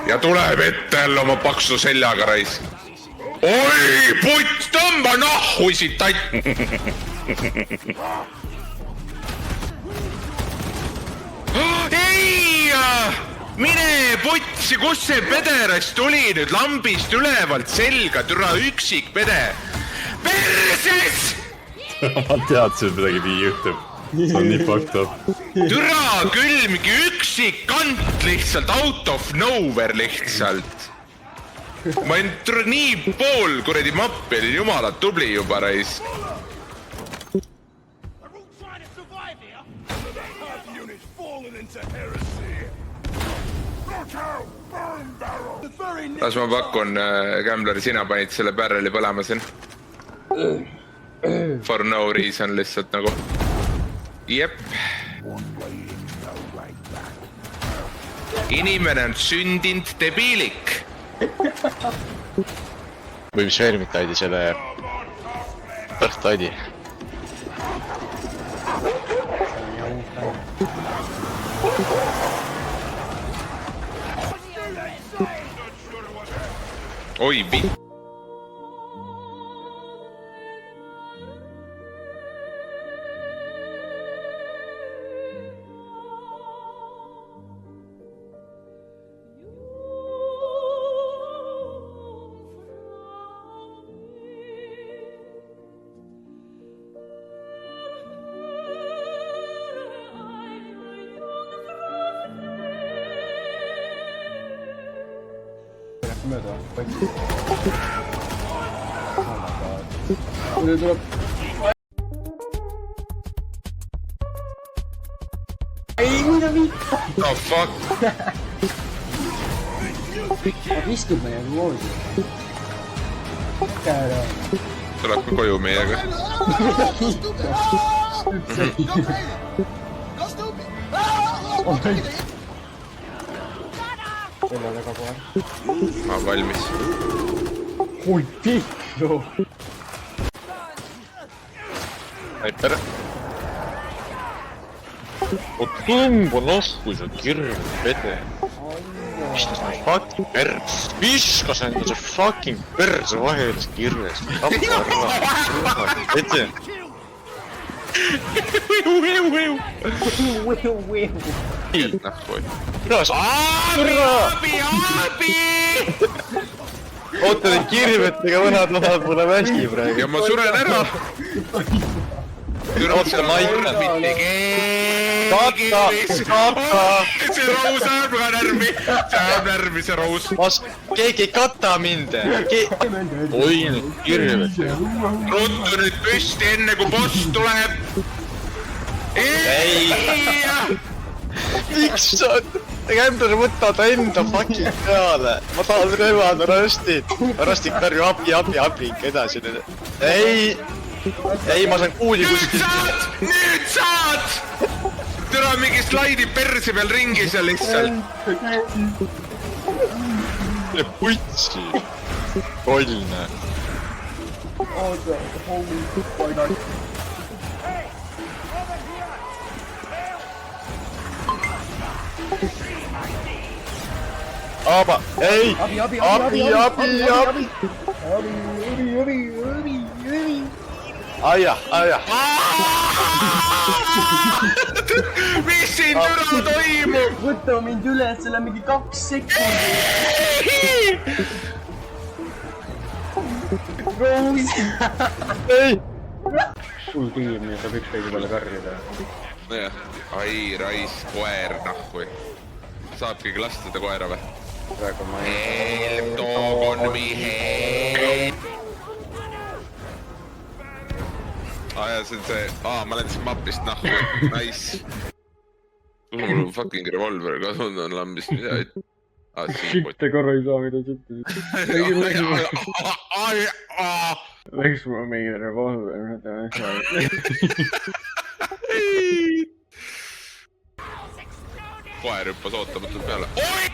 ja tuleb ette jälle oma paksu seljaga raisk. Oi, putt, tõmba nahhu siit Ei! Mine putsi, kus see pederast tuli nüüd lambist ülevalt selga, türa üksik pede. Perses! Ma teadsin, et midagi nii juhtub. See on nii fucked up. Türa küll, mingi üksik kant lihtsalt, out of nowhere lihtsalt. Ma olin nii pool kuradi mappi, olin jumalat tubli juba raisk. Las ma pakun, Gambler, sina panid selle barreli põlema siin. For no reason lihtsalt nagu. Jep. Inimene on sündinud debiilik. Või mis vermitaidi selle põrktaidi. Oi, vitt. mööda. Nüüd tuleb. Ei, mida viita? Oh fuck. Istub meie moosi. Kära. Tuleb ka koju meiega. Selle väga kohe. Ma olen valmis. Oi, pihku! Aitäh! Tõmba lasku see kirv vede. Vistas need fucking pers. Viskas enda see fucking perse vahelis kirves. Tappa ära. Vete. Nahkoi. Kuidas? Abi! Abi! Oota need kirvetega võnad tahavad mulle väski praegu. Ja ma suren ära. Oota, ma aitan. Katta! Katta! See roos ajab ka närvi. See ajab närvi, see roos. Keegi ei kata mind. Oi, need kirvet. Ruttu nüüd püsti enne kui boss tuleb. Ei! Miks sa... Gambler võtta ta enda fucking peale. Ma tahan rõivada röstit. Röstik karju abi, edasi. Ei! Ei, ma saan kuuli kuskil. Nüüd saad! Türa mingi slaidi persi peal ringi seal lihtsalt. Putsi. Kollne. Oota, homie, paigad. Aba, ei! Abi! Aia! Mis siin türa toimub? Võta mind üles, selle mingi 2 sekundit. Roos! Ei! Sul tiim ja saab üksteise peale karjada. Ai, rais, koer, nahvui. Saab keegi lasta seda koera või? Praegu ma ei... Help, dog on me head. Ja see on see... ma lähen siin mapist nahvui. Nice. Mul on fucking revolver kasunud on lambist, mida et... Sitte korra ei saa, mida sitte. Läks ma meie revolver. Koer hüppas ootamatult peale. Oi!